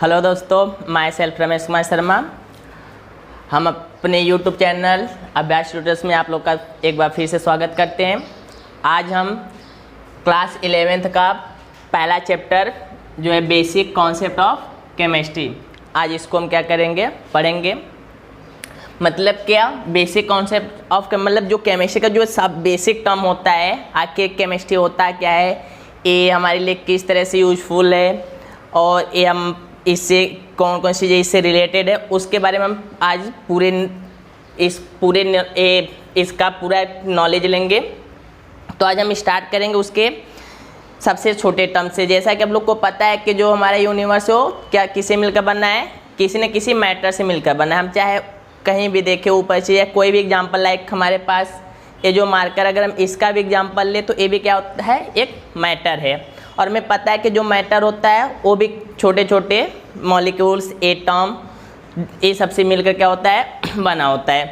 Hello दोस्तों, my self Ramesh Kumar Sharma. हम अपने यूट्यूब चैनल अभ्यास ट्यूटर्स में आप लोग का एक बार फिर से स्वागत करते हैं। आज हम क्लास 11th का पहला चैप्टर जो है बेसिक कॉन्सेप्ट ऑफ केमिस्ट्री, आज इसको हम क्या करेंगे, पढ़ेंगे। मतलब क्या बेसिक कॉन्सेप्ट ऑफ मतलब जो केमिस्ट्री का जो सब बेसिक टर्म होता है, आखिर केमिस्ट्री होता क्या है, ये हमारे लिए किस तरह से यूजफुल है और ये हम इससे कौन कौन सी चीज़ इससे रिलेटेड है, उसके बारे में हम आज इसका पूरा नॉलेज लेंगे। तो आज हम स्टार्ट करेंगे उसके सबसे छोटे टर्म से। जैसा कि आप लोग को पता है कि जो हमारा यूनिवर्स हो क्या किससे मिलकर बना है, किसी न किसी मैटर से मिलकर बना है। हम चाहे कहीं भी देखें ऊपर से या कोई भी एग्जाम्पल, लाइक हमारे पास ये जो मार्कर, अगर हम इसका भी एग्जाम्पल ले तो ये भी क्या होता है, एक मैटर है। और हमें पता है कि जो मैटर होता है वो भी छोटे छोटे मॉलिक्यूल्स, एटम, ये सबसे मिलकर क्या होता है, बना होता है।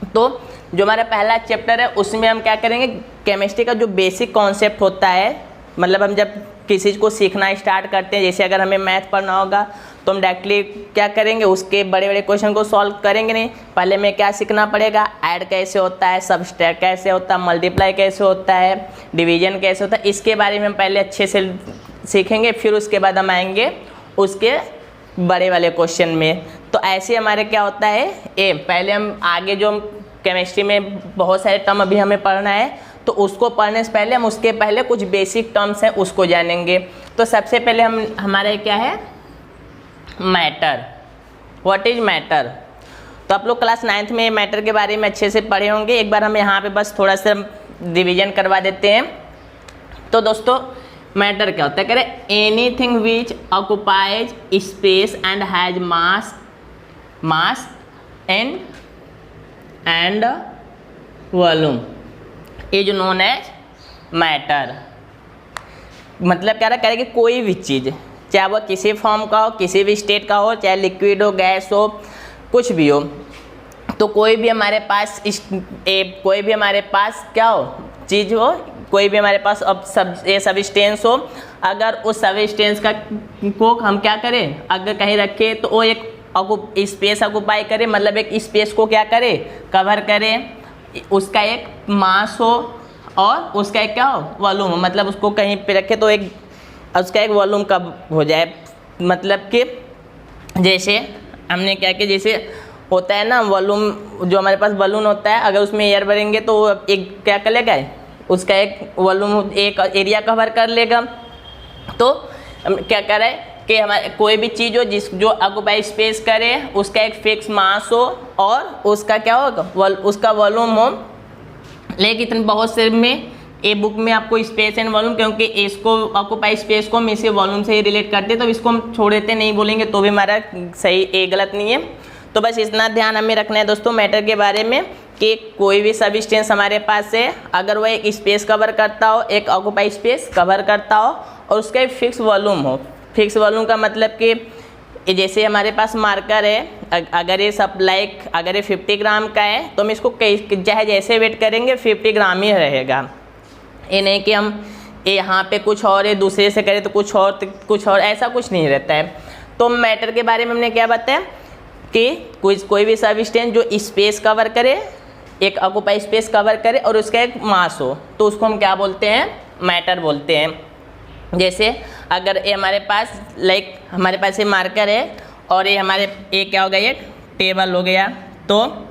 तो जो हमारा पहला चैप्टर है उसमें हम क्या करेंगे, केमिस्ट्री का जो बेसिक कॉन्सेप्ट होता है, मतलब हम जब किसी चीज़ को सीखना स्टार्ट करते हैं, जैसे अगर हमें मैथ पढ़ना होगा तो हम डायरेक्टली क्या करेंगे, उसके बड़े बड़े क्वेश्चन को सॉल्व करेंगे नहीं। पहले में क्या सीखना पड़ेगा, ऐड कैसे होता है, सबट्रैक्ट कैसे होता है, मल्टीप्लाई कैसे होता है, डिवीजन कैसे होता है, इसके बारे में हम पहले अच्छे से सीखेंगे। फिर उसके बाद हम आएंगे उसके बड़े वाले क्वेश्चन में। तो ऐसे हमारे क्या होता है, पहले हम आगे जो केमिस्ट्री में बहुत सारे टर्म अभी हमें पढ़ना है, तो उसको पढ़ने से पहले हम उसके पहले कुछ बेसिक टर्म्स हैं उसको जानेंगे। तो सबसे पहले हमारे क्या है, मैटर। What is matter? तो आप लोग क्लास 9th में मैटर के बारे में अच्छे से पढ़े होंगे। एक बार हम यहाँ पे बस थोड़ा सा रिवीजन करवा देते हैं। तो दोस्तों मैटर क्या होता है, कह रहे anything which occupies space and has mass and volume is known as matter. मतलब क्या रहा, कि कोई भी चीज़, चाहे वो किसी फॉर्म का हो, किसी भी स्टेट का हो, चाहे लिक्विड हो, गैस हो, कुछ भी हो, तो कोई भी हमारे पास क्या हो, चीज़ हो, कोई भी हमारे पास अब सबस्टेंस हो, अगर उस सबस्टेंस को हम क्या करें, अगर कहीं रखें तो वो एक स्पेस ऑक्युपाई करे, मतलब एक स्पेस को क्या करे, कवर करे, उसका एक मास हो और उसका एक क्या हो, वॉल्यूम हो। मतलब उसको कहीं पे रखे तो एक उसका एक वॉल्यूम कब हो जाए। मतलब कि जैसे हमने क्या किया, जैसे होता है ना वॉल्यूम, जो हमारे पास बलून होता है, अगर उसमें एयर भरेंगे तो एक क्या कर लेगा, उसका एक वॉल्यूम, एक एरिया कवर कर लेगा। तो हम क्या कर रहे हैं कि हमारे कोई भी चीज़ हो जो ऑक्युपाई स्पेस करे, उसका एक फिक्स मास हो और उसका क्या होगा, उसका वॉल्यूम हो। लेकिन बहुत से में ए बुक में आपको स्पेस एंड वॉल्यूम, क्योंकि इसको ऑक्युपाई स्पेस को हम इसे वॉल्यूम से ही रिलेट करते हैं, तो इसको हम छोड़ देते नहीं बोलेंगे तो भी हमारा सही, ए गलत नहीं है। तो बस इतना ध्यान हमें रखना है दोस्तों मैटर के बारे में, कि कोई भी सबस्टेंस हमारे पास है, अगर वह एक स्पेस कवर करता हो, एक ऑक्युपाई स्पेस कवर करता हो और उसका एक फिक्स वॉल्यूम हो। फिक्स वॉल्यूम का मतलब कि जैसे हमारे पास मार्कर है, अगर ये सब अगर ये 50 ग्राम का है तो हम इसको चाहे जैसे वेट करेंगे 50 ग्राम ही रहेगा। ये नहीं कि हम यहाँ पे कुछ और है, दूसरे से करें तो कुछ और, ऐसा कुछ नहीं रहता है। तो मैटर के बारे में हमने क्या बताया कि कोई भी सबस्टेंस जो स्पेस कवर करे, एक ऑक्युपाई स्पेस कवर करे और उसका एक मास हो, तो उसको हम क्या बोलते हैं, मैटर बोलते हैं। जैसे अगर ये हमारे पास हमारे पास ये मार्कर है और ये क्या हो गया, ये टेबल हो गया, तो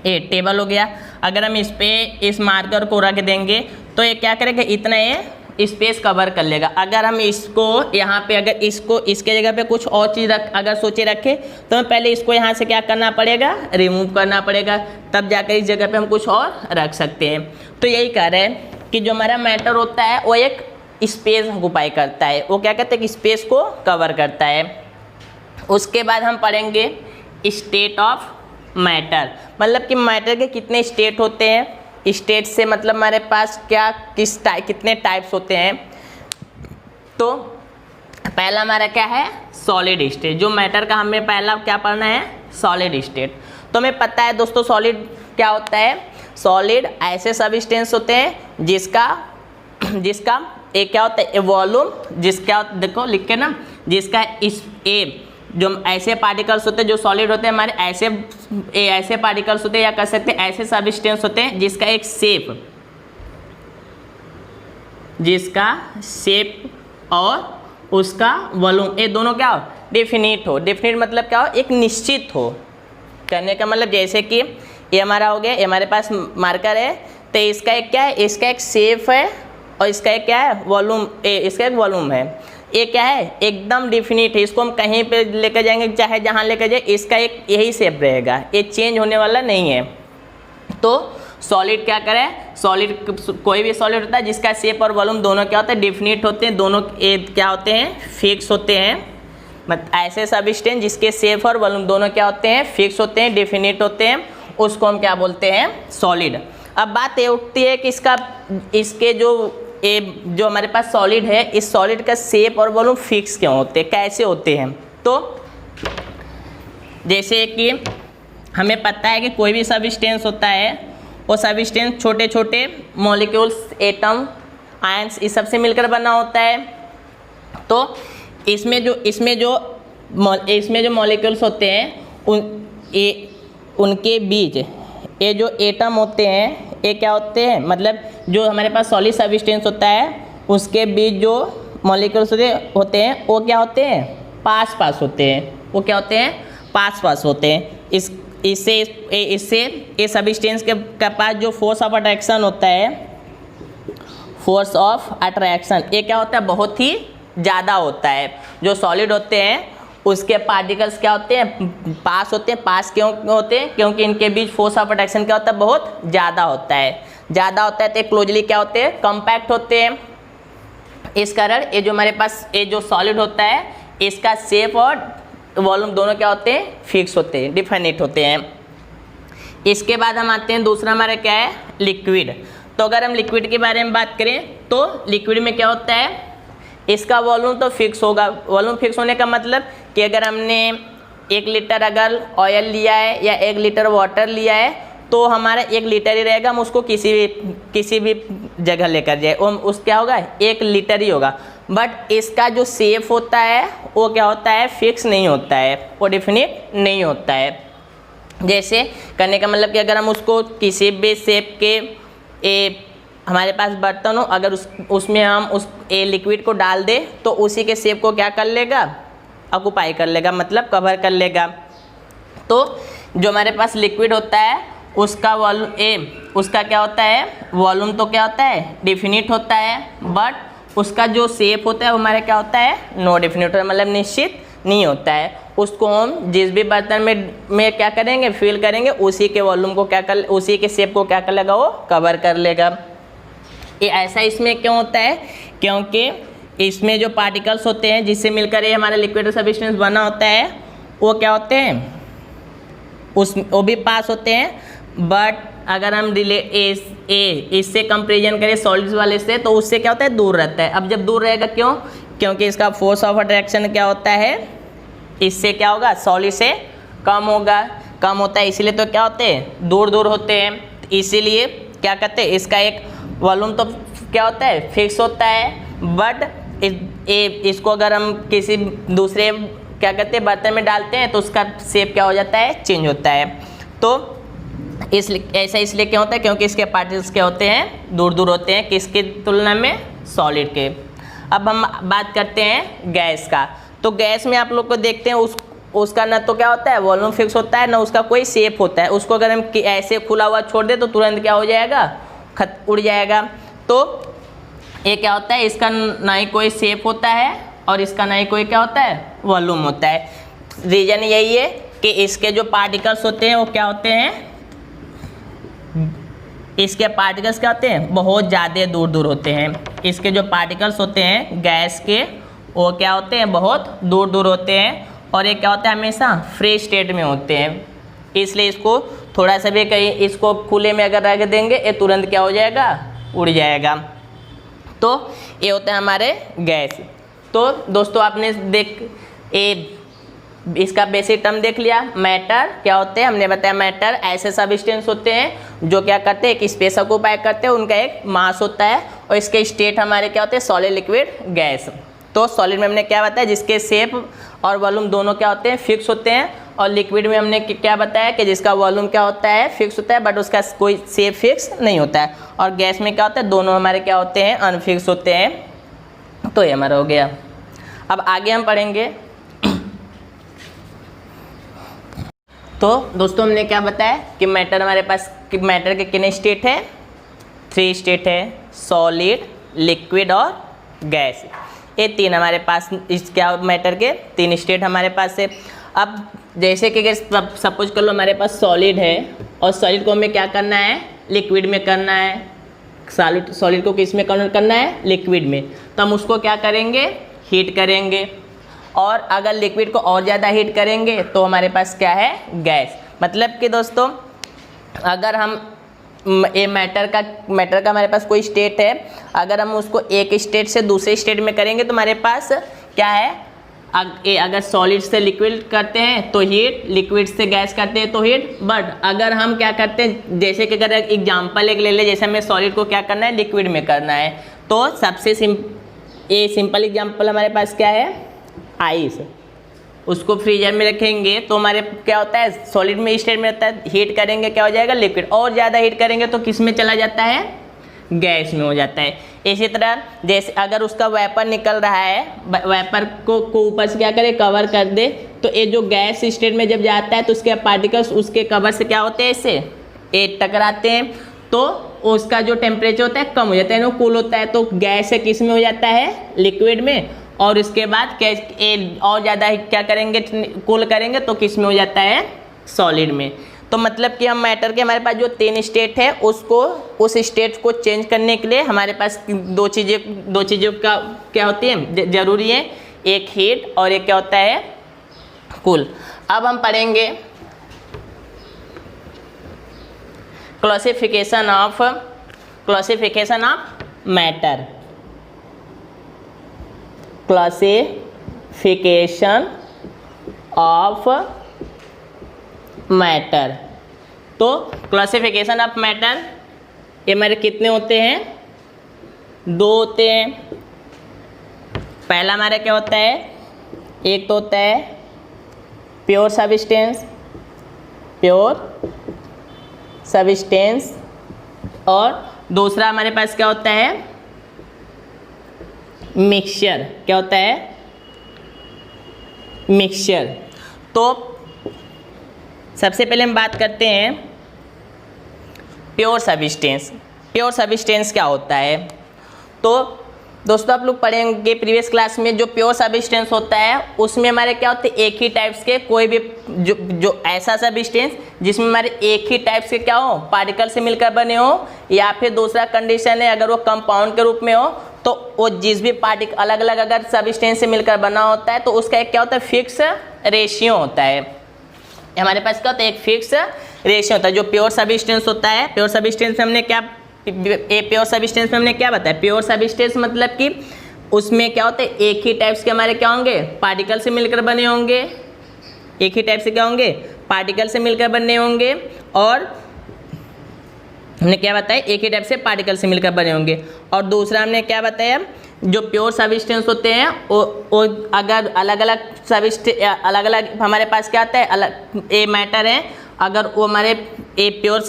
ये टेबल हो गया। अगर हम इस मार्कर को रख देंगे तो ये क्या करेगा, इतना ये स्पेस कवर कर लेगा। अगर हम इसको यहाँ पे, अगर इसके जगह पे कुछ और चीज़ अगर सोचे रखें तो हमें पहले इसको यहाँ से क्या करना पड़ेगा, रिमूव करना पड़ेगा, तब जाकर इस जगह पे हम कुछ और रख सकते हैं। तो यही कह रहे हैं कि जो हमारा मैटर होता है वो एक स्पेस ऑक्युपाई करता है, वो क्या कहते हैं, स्पेस को कवर करता है। उसके बाद हम पढ़ेंगे स्टेट ऑफ मैटर, मतलब कि मैटर के कितने स्टेट होते हैं। स्टेट से मतलब हमारे पास कितने टाइप्स होते हैं। तो पहला हमारा क्या है, सॉलिड स्टेट। जो मैटर का हमें पहला क्या पढ़ना है, सॉलिड स्टेट। तो हमें पता है दोस्तों सॉलिड क्या होता है। सॉलिड ऐसे सबस्टेंस होते हैं जिसका एक क्या होता है, वॉल्यूम, जिसका देखो लिख के ना, जिसका इस जो ऐसे पार्टिकल्स होते हैं जो सॉलिड होते हैं हमारे, ऐसे पार्टिकल्स होते हैं या कह सकते हैं ऐसे सब्सटेंस होते हैं जिसका एक शेप और उसका वॉल्यूम ये दोनों क्या हो, डेफिनिट हो। डेफिनिट मतलब क्या हो, एक निश्चित हो। कहने का मतलब जैसे कि ये हमारा हो गया, ये हमारे पास मार्कर है, तो इसका एक क्या है, इसका एक शेप है और इसका एक क्या है, वॉल्यूम, इसका एक वॉल्यूम है। ये क्या है, एकदम डिफिनिट है। इसको हम कहीं पे लेकर जाएंगे, चाहे जहाँ लेकर जाए, इसका एक यही शेप रहेगा, ये चेंज होने वाला नहीं है। तो सॉलिड क्या करें, सॉलिड कोई भी सॉलिड होता है जिसका शेप और वॉल्यूम दोनों क्या होते हैं, डिफिनिट होते हैं, दोनों क्या होते हैं, फिक्स होते हैं। ऐसे सब्सटेंस जिसके शेप और वॉल्यूम दोनों क्या होते हैं, फिक्स होते हैं, डिफिनिट होते हैं, उसको हम क्या बोलते हैं, सॉलिड। अब बात ये उठती है कि इसके जो हमारे पास सॉलिड है, इस सॉलिड का शेप और वॉल्यूम फिक्स क्यों होते हैं, कैसे होते हैं। तो जैसे कि हमें पता है कि कोई भी सब्सटेंस होता है, वो सब्सटेंस छोटे छोटे मॉलिक्यूल्स, एटम, आयंस, इस सब से मिलकर बना होता है। तो इसमें जो मॉलिक्यूल्स होते हैं उनके बीच ये जो एटम होते हैं, ये क्या होते हैं, मतलब जो हमारे पास सॉलिड सब्सटेंस होता है उसके बीच जो मॉलिक्यूल्स होते हैं वो क्या होते हैं, पास पास होते हैं। वो क्या होते हैं, पास पास होते हैं। इससे ये सब्सटेंस के पास जो फोर्स ऑफ अट्रैक्शन होता है, फोर्स ऑफ अट्रैक्शन, ये क्या होता है, बहुत ही ज़्यादा होता है। जो सॉलिड होते हैं उसके पार्टिकल्स क्या होते हैं, पास होते हैं। पास क्यों होते हैं, क्योंकि इनके बीच फोर्स ऑफ अट्रैक्शन क्या होता है, बहुत ज़्यादा होता है। ज़्यादा होता है तो क्लोजली क्या होते हैं, कॉम्पैक्ट होते हैं। इस कारण ये जो हमारे पास ये जो सॉलिड होता है, इसका शेप और वॉल्यूम दोनों क्या होते हैं, फिक्स होते हैं, डिफिनिट होते हैं। इसके बाद हम आते हैं, दूसरा हमारा क्या है, लिक्विड। तो अगर हम लिक्विड के बारे में बात करें तो लिक्विड में क्या होता है, इसका वॉल्यूम तो फिक्स होगा। वॉल्यूम फिक्स होने का मतलब कि अगर हमने 1 लीटर अगर ऑयल लिया है या 1 लीटर वाटर लिया है तो हमारा 1 लीटर ही रहेगा। हम उसको किसी भी जगह लेकर जाए, उस क्या होगा, 1 लीटर ही होगा। बट इसका जो शेप होता है वो क्या होता है, फिक्स नहीं होता है, वो डेफिनिट नहीं होता है। जैसे करने का मतलब कि अगर हम उसको किसी भी शेप के हमारे पास बर्तन हो, अगर उसमें हम उस लिक्विड को डाल दें तो उसी के शेप को क्या कर लेगा, ऑक्यूपाई कर लेगा, मतलब कवर कर लेगा। तो जो हमारे पास लिक्विड होता है उसका उसका क्या होता है, वॉल्यूम तो क्या होता है, डिफिनिट होता है, बट उसका जो शेप होता है वो हमारा क्या होता है, नो डिफिनिट होता है, मतलब निश्चित नहीं होता है। उसको हम जिस भी बर्तन में क्या करेंगे, फिल करेंगे, उसी के वॉल्यूम को उसी के शेप को क्या कर लेगा, वो कवर कर लेगा। ये ऐसा इसमें क्यों होता है, क्योंकि इसमें जो पार्टिकल्स होते हैं जिससे मिलकर ये हमारा लिक्विड सब्सटेंस बना होता है, वो क्या होते हैं, वो भी पास होते हैं। बट अगर हम इससे कंपेरिजन करें सॉलिड्स वाले से, तो उससे क्या होता है, दूर रहता है। अब जब दूर रहेगा क्यों, क्योंकि इसका फोर्स ऑफ अट्रैक्शन क्या होता है, इससे क्या होगा, सॉलिड से कम होता है, इसीलिए तो क्या होते हैं, दूर दूर होते हैं। इसीलिए क्या कहते हैं, इसका एक वॉल्यूम तो क्या होता है, फिक्स होता है, बट इसको अगर हम किसी दूसरे क्या कहते हैं बर्तन में डालते हैं तो उसका शेप क्या हो जाता है, चेंज होता है। तो ऐसा इसलिए क्या होता है, क्योंकि इसके पार्टिकल्स क्या होते हैं, दूर दूर होते हैं, किसकी तुलना में, सॉलिड के। अब हम बात करते हैं गैस का। तो गैस में आप लोग को देखते हैं उसका ना तो क्या होता है, वॉल्यूम फिक्स होता है, ना उसका कोई शेप होता है। उसको अगर हम ऐसे खुला हुआ छोड़ दे तो तुरंत क्या हो जाएगा, उड़ जाएगा। तो ये क्या होता है, इसका ना ही कोई शेप होता है और इसका ना ही कोई क्या होता है, वॉल्यूम होता है। रीज़न यही है कि इसके जो पार्टिकल्स होते हैं वो क्या होते हैं, इसके पार्टिकल्स क्या होते हैं, बहुत ज़्यादा दूर दूर होते हैं। इसके जो पार्टिकल्स होते हैं गैस के, वो क्या होते हैं, बहुत दूर दूर होते हैं, और ये क्या होता है, हमेशा फ्री स्टेट में होते हैं। इसलिए इसको थोड़ा सा भी कहीं इसको खुले में अगर रख देंगे, ये तुरंत क्या हो जाएगा, उड़ जाएगा। तो ये होता है हमारे गैस। तो दोस्तों आपने इसका बेसिक टर्म देख लिया। मैटर क्या होते हैं, हमने बताया मैटर ऐसे सब्सटेंस होते हैं जो क्या करते हैं, एक स्पेस ऑक्यूपाई करते हैं, उनका एक मास होता है, और इसके स्टेट हमारे क्या होते हैं, सॉलिड, लिक्विड, गैस। तो सॉलिड में हमने क्या बताया, जिसके शेप और वॉल्यूम दोनों क्या होते हैं, फिक्स होते हैं। और लिक्विड में हमने क्या बताया कि जिसका वॉल्यूम क्या होता है, फिक्स होता है, बट उसका कोई शेप फिक्स नहीं होता है। और गैस में क्या होता है, दोनों हमारे क्या होते हैं, अनफिक्स होते हैं। तो ये हमारा हो गया। अब आगे हम पढ़ेंगे। तो दोस्तों हमने क्या बताया कि मैटर हमारे पास, मैटर के कितने स्टेट है, 3 स्टेट है, सॉलिड, लिक्विड और गैस। ये 3 हमारे पास इस क्या मैटर के 3 स्टेट हमारे पास है। अब जैसे कि सपोज कर लो हमारे पास सॉलिड है और सॉलिड को हमें क्या करना है, लिक्विड में करना है। सॉलिड को किस में कन्वर्ट करना है, लिक्विड में। तो हम उसको क्या करेंगे, हीट करेंगे। और अगर लिक्विड को और ज़्यादा हीट करेंगे तो हमारे पास क्या है, गैस। मतलब कि दोस्तों अगर हम ये मैटर का हमारे पास कोई स्टेट है, अगर हम उसको एक स्टेट से दूसरे स्टेट में करेंगे तो हमारे पास क्या है, अगर सॉलिड से लिक्विड करते हैं तो हीट, लिक्विड से गैस करते हैं तो हीट। बट अगर हम क्या करते हैं, जैसे कि अगर एग्जांपल एक ले ले, जैसे हमें सॉलिड को क्या करना है, लिक्विड में करना है, तो सबसे सिंपल एग्जांपल हमारे पास क्या है, आइस। उसको फ्रीजर में रखेंगे तो हमारे क्या होता है, सॉलिड में स्टेट में रहता है, हीट करेंगे क्या हो जाएगा, लिक्विड। और ज़्यादा हीट करेंगे तो किस में चला जाता है, गैस में हो जाता है। इसी तरह जैसे अगर उसका वेपर निकल रहा है, वेपर को ऊपर से क्या करे, कवर कर दे, तो ये जो गैस स्टेट में जब जाता है तो उसके पार्टिकल्स उसके कवर से क्या होते हैं, इससे ये टकराते हैं, तो उसका जो टेम्परेचर होता है कम हो जाता है, कूल होता है। तो गैस से किस में हो जाता है, लिक्विड में। और उसके बाद और ज़्यादा क्या करेंगे, कूल करेंगे तो किस में हो जाता है, सॉलिड में। तो मतलब कि हम मैटर के हमारे पास जो 3 स्टेट है, उसको उस स्टेट को चेंज करने के लिए हमारे पास दो चीज़ों का क्या होती है, जरूरी है, एक हीट और एक क्या होता है, कूल। अब हम पढ़ेंगे classification of matter. Classification of matter. तो क्लासिफिकेशन ऑफ मैटर ये हमारे कितने होते हैं, 2 होते हैं। पहला हमारा क्या होता है, एक तो होता है प्योर सब्सटेंस, और दूसरा हमारे पास क्या होता है, मिक्सचर। क्या होता है, मिक्सचर। तो सबसे पहले हम बात करते हैं प्योर सब्सटेंस क्या होता है। तो दोस्तों आप लोग पढ़ेंगे प्रीवियस क्लास में, जो प्योर सब्सटेंस होता है उसमें हमारे क्या होते हैं, एक ही टाइप्स के कोई भी जो ऐसा सब्सटेंस जिसमें हमारे एक ही टाइप्स के क्या हो, पार्टिकल से मिलकर बने हो, या फिर दूसरा कंडीशन है अगर वो कंपाउंड के रूप में हो, तो वो जिस भी पार्टिकल अलग अलग अगर सब्सटेंस से मिलकर बना होता है तो उसका एक क्या होता है, फिक्स रेशियो होता है। हमारे पास क्या होता है, एक फिक्स रेशियो होता है। जो प्योर सब्सटेंस होता है, प्योर सब्सटेंस में हमने क्या बताया, प्योर सब्सटेंस मतलब कि उसमें क्या होता है, एक ही टाइप्स के हमारे क्या होंगे, पार्टिकल से मिलकर बने होंगे, एक ही टाइप से क्या होंगे, पार्टिकल से मिलकर बने होंगे। और हमने क्या बताया, एक ही टाइप से पार्टिकल से मिलकर बने होंगे। और दूसरा हमने क्या बताया, जो प्योर सब्सटेंस होते हैं वो अगर अलग अलग हमारे पास क्या आता है, अलग ए मैटर है, अगर वो हमारे ए प्योर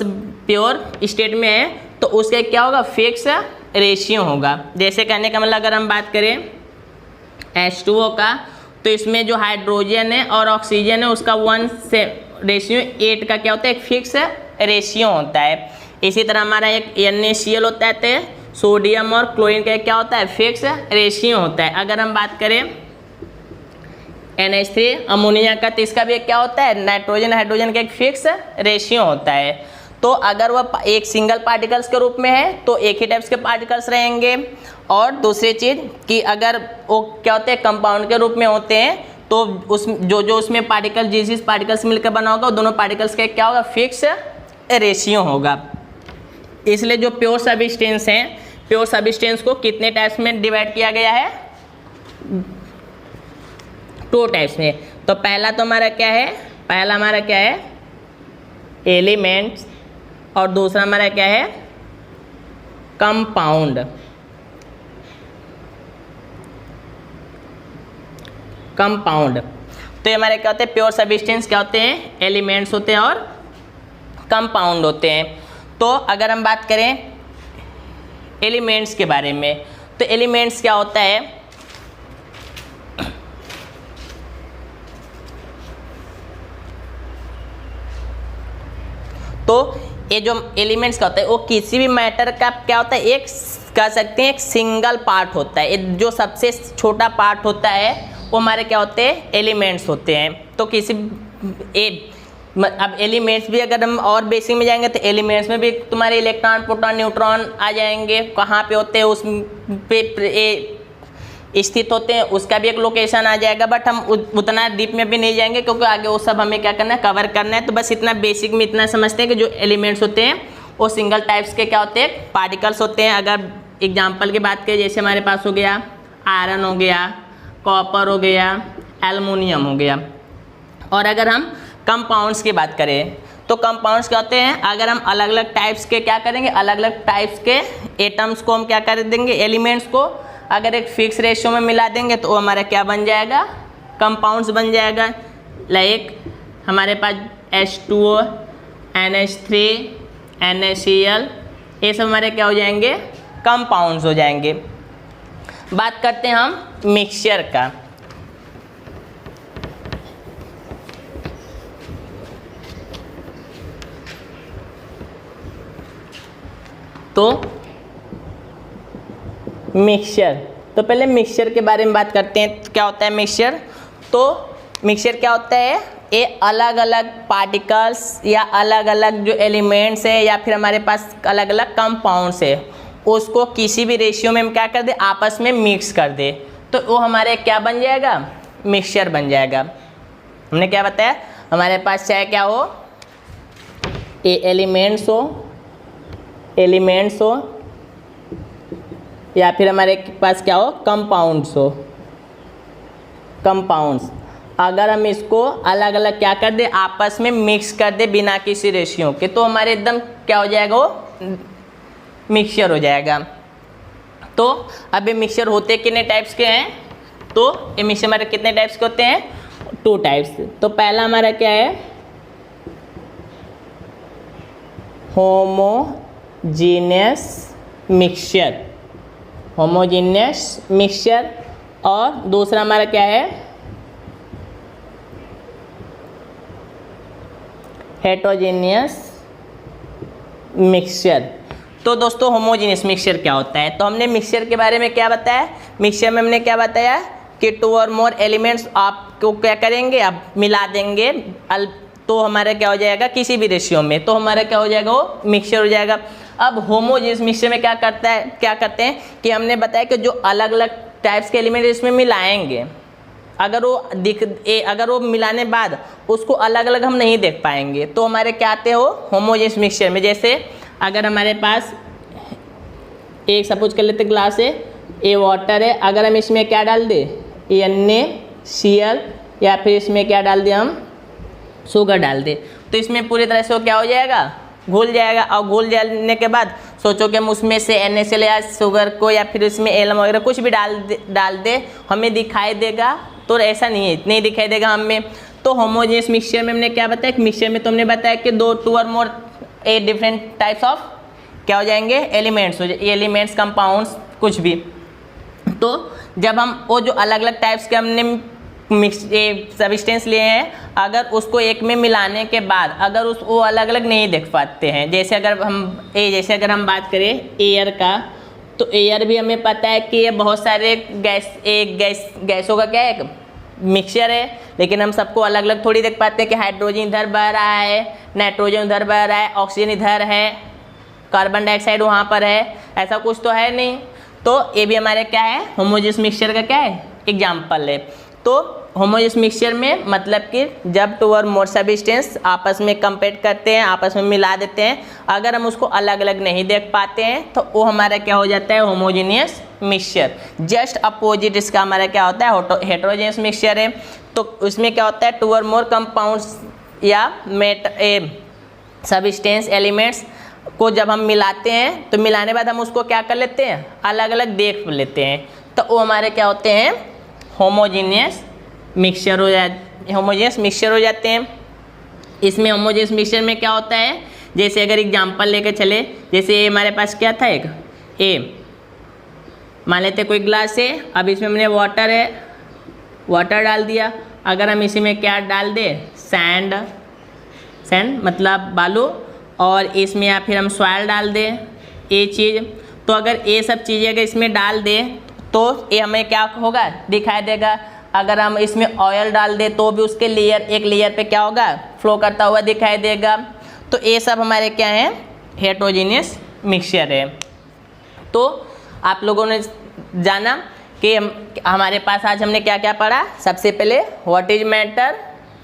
स्टेट में है तो उसका क्या होगा, फिक्स रेशियो होगा। जैसे कहने का मतलब अगर हम बात करें H2O का, तो इसमें जो हाइड्रोजन है और ऑक्सीजन है उसका 1:8 का क्या होता है, एक फिक्स रेशियो होता है। इसी तरह हमारा एक NaCl होता है, तो सोडियम और क्लोरीन का क्या होता है, फिक्स रेशियो होता है। अगर हम बात करें NH3 अमोनिया का, तो इसका भी क्या होता है, नाइट्रोजन हाइड्रोजन का एक फिक्स रेशियो होता है। तो अगर वह एक सिंगल पार्टिकल्स के रूप में है तो एक ही टाइप्स के पार्टिकल्स रहेंगे। और दूसरी चीज़ कि अगर वो क्या होते हैं, कंपाउंड के रूप में होते हैं, तो उस जो उसमें पार्टिकल जिस पार्टिकल से मिलकर बना होगा, दोनों पार्टिकल्स का क्या होगा, फिक्स रेशियो होगा। इसलिए जो प्योर सब्सटेंस हैं, प्योर सब्सटेंस को कितने टाइप्स में डिवाइड किया गया है, 2 टाइप्स में। तो पहला तो हमारा क्या है, एलिमेंट्स, और दूसरा हमारा क्या है, कंपाउंड। कंपाउंड। तो ये हमारे क्या होते हैं, प्योर सब्सटेंस क्या होते हैं, एलिमेंट्स होते हैं और कंपाउंड होते हैं। तो अगर हम बात करें एलिमेंट्स के बारे में, तो एलिमेंट्स क्या होता है, तो ये जो एलिमेंट्स का होता है वो किसी भी मैटर का क्या होता है, एक कह सकते हैं एक सिंगल पार्ट होता है। जो सबसे छोटा पार्ट होता है वो हमारे क्या होते हैं, एलिमेंट्स होते हैं। तो किसी अब एलिमेंट्स भी अगर हम और बेसिक में जाएंगे तो एलिमेंट्स में भी तुम्हारे इलेक्ट्रॉन, प्रोटॉन, न्यूट्रॉन आ जाएंगे। कहाँ पे होते हैं, उस पे स्थित होते हैं, उसका भी एक लोकेशन आ जाएगा। बट हम उतना डीप में भी नहीं जाएंगे क्योंकि आगे वो सब हमें क्या करना है, कवर करना है। तो बस इतना बेसिक में इतना समझते हैं कि जो एलिमेंट्स होते हैं वो सिंगल टाइप्स के क्या होते हैं, पार्टिकल्स होते हैं। अगर एग्जांपल की बात करें, जैसे हमारे पास हो गया आयरन हो गया, कॉपर हो गया, एल्युमिनियम हो गया। और अगर हम कंपाउंड्स की बात करें तो कंपाउंड्स क्या होते हैं, अगर हम अलग अलग टाइप्स के क्या करेंगे, अलग अलग टाइप्स के एटम्स को हम क्या कर देंगे, एलिमेंट्स को अगर एक फिक्स रेशियो में मिला देंगे तो वो हमारा क्या बन जाएगा, कंपाउंड्स बन जाएगा। लाइक हमारे पास H2O, NH3, NaCl, ये सब हमारे क्या हो जाएंगे, कंपाउंड्स हो जाएंगे। बात करते हैं हम मिक्सचर का। तो मिक्सचर, तो पहले मिक्सचर के बारे में बात करते हैं। क्या होता है मिक्सचर, तो मिक्सचर क्या होता है, ये अलग अलग पार्टिकल्स या अलग अलग जो एलिमेंट्स है या फिर हमारे पास अलग अलग कंपाउंड्स है, उसको किसी भी रेशियो में हम क्या कर दे, आपस में मिक्स कर दे, तो वो हमारे क्या बन जाएगा, मिक्सचर बन जाएगा। हमने क्या बताया, हमारे पास चाहे क्या हो, ये एलिमेंट्स हो या फिर हमारे पास क्या हो, कंपाउंड्स हो, कंपाउंड्स। अगर हम इसको अलग अलग क्या कर दे, आपस में मिक्स कर दे बिना किसी रेशियो के, तो हमारे एकदम क्या हो जाएगा, वो मिक्सचर हो जाएगा। तो अब ये मिक्सचर होते कितने टाइप्स के हैं, तो ये मिक्सचर हमारे कितने टाइप्स के होते हैं, 2 टाइप्स। तो पहला हमारा क्या है, होमोजीनियस मिक्सचर, होमोजीनियस मिक्सचर। और दूसरा हमारा क्या है, हेटेरोजेनियस मिक्सचर। तो दोस्तों होमोजीनियस मिक्सचर क्या होता है, तो हमने मिक्सचर के बारे में क्या बताया, मिक्सचर में हमने क्या बताया कि 2 और मोर एलिमेंट्स आपको क्या करेंगे, आप मिला देंगे, तो हमारा क्या हो जाएगा, किसी भी रेशियो में, तो हमारा क्या हो जाएगा, वो मिक्सचर हो जाएगा। अब होमोजीनियस मिक्सचर में क्या करते हैं कि हमने बताया कि जो अलग अलग टाइप्स के एलिमेंट इसमें मिलाएंगे, अगर वो मिलाने बाद उसको अलग अलग हम नहीं देख पाएंगे, तो हमारे क्या आते हो, होमोजीनियस मिक्सचर में। जैसे अगर हमारे पास एक सपोज कर लेते ग्लास है, ये वाटर है, अगर हम इसमें क्या डाल दे, NaCl, या फिर इसमें क्या डाल दे, हम शुगर डाल दे, तो इसमें पूरी तरह से वो क्या हो जाएगा, घुल जाएगा। और घुल जाने के बाद सोचो कि हम उसमें से NaCl या शुगर को या फिर इसमें एलम वगैरह कुछ भी डाल दे, हमें दिखाई देगा, तो ऐसा नहीं दिखाई देगा हमें। तो होमोजेनियस मिक्सचर में हमने क्या बताया, कि मिक्सचर में तो हमने बताया कि 2 और मोर डिफरेंट टाइप्स ऑफ क्या हो जाएंगे, एलिमेंट्स हो जाए, एलिमेंट्स, कंपाउंड्स, कुछ भी। तो जब हम वो जो अलग अलग टाइप्स के हमने सब्सटेंस लिए हैं, अगर उसको एक में मिलाने के बाद अगर वो अलग अलग नहीं देख पाते हैं, जैसे अगर हम बात करें एयर का, तो एयर भी हमें पता है कि ये बहुत सारे गैसों का क्या है, मिक्सचर है, लेकिन हम सबको अलग अलग थोड़ी देख पाते हैं कि हाइड्रोजन इधर बह रहा है, नाइट्रोजन उधर बह रहा है, ऑक्सीजन इधर है, कार्बन डाइऑक्साइड वहाँ पर है, ऐसा कुछ तो है नहीं। तो ये भी हमारे क्या है, होमोजेनियस मिक्सचर का क्या है, एग्जाम्पल है। तो होमोजेनियस मिक्सचर में मतलब कि जब 2 और मोर सब्सटेंस आपस में कंपेट करते हैं, आपस में मिला देते हैं, अगर हम उसको अलग अलग नहीं देख पाते हैं तो वो हमारा क्या हो जाता है, होमोजेनियस मिक्सचर। जस्ट अपोजिट इसका हमारा क्या होता है, हेटेरोजेनियस मिक्सचर है। तो उसमें क्या होता है, 2 और मोर कंपाउंड्स या सब्सटेंस एलिमेंट्स को जब हम मिलाते हैं, तो मिलाने बाद हम उसको क्या कर लेते हैं, अलग अलग देख लेते हैं, तो वो हमारे क्या होते हैं, होमोजीनियस मिक्सचर हो जाते, होमोजेनियस मिक्सचर हो जाते हैं। इसमें होमोजेनियस मिक्सचर में क्या होता है, जैसे अगर एग्जांपल लेके चले, जैसे हमारे पास क्या था, एक ए मान लेते कोई ग्लास है, अब इसमें हमने वाटर है, वाटर डाल दिया। अगर हम इसी में क्या डाल दें, सैंड, सैंड मतलब बालू, और इसमें या फिर हम सॉइल डाल दें ये चीज़, तो अगर ये सब चीज़ें अगर इसमें डाल दें तो ये हमें क्या होगा, दिखाई देगा। अगर हम इसमें ऑयल डाल दें तो भी उसके लेयर, एक लेयर पे क्या होगा, फ्लो करता हुआ दिखाई देगा। तो ये सब हमारे क्या हैं, हेटेरोजेनियस मिक्सचर है। तो आप लोगों ने जाना कि हमारे पास आज हमने क्या क्या पढ़ा। सबसे पहले व्हाट इज मैटर,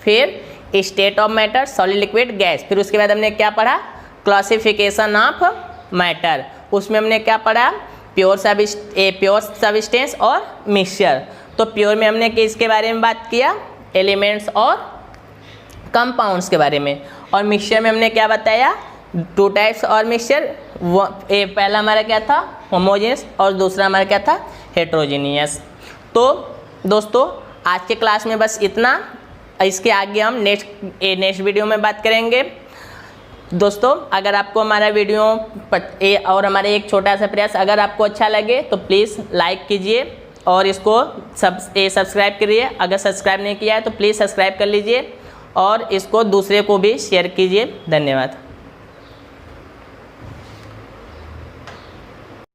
फिर state of matter, solid, liquid, gas, फिर उसके बाद हमने क्या पढ़ा, क्लासिफिकेशन ऑफ मैटर। उसमें हमने क्या पढ़ा, प्योर सब्सटेंस और मिक्सचर। तो प्योर में हमने किसके बारे में बात किया, एलिमेंट्स और कंपाउंड्स के बारे में। और मिक्सचर में हमने क्या बताया, 2 टाइप्स और मिक्सचर, पहला हमारा क्या था, होमोजेनियस, और दूसरा हमारा क्या था, हेटेरोजेनियस। तो दोस्तों आज के क्लास में बस इतना, इसके आगे हम नेक्स्ट वीडियो में बात करेंगे। दोस्तों अगर आपको हमारा वीडियो और हमारा एक छोटा सा प्रयास अगर आपको अच्छा लगे तो प्लीज़ लाइक कीजिए और इसको सब्सक्राइब करिए। अगर सब्सक्राइब नहीं किया है तो प्लीज़ सब्सक्राइब कर लीजिए और इसको दूसरे को भी शेयर कीजिए। धन्यवाद।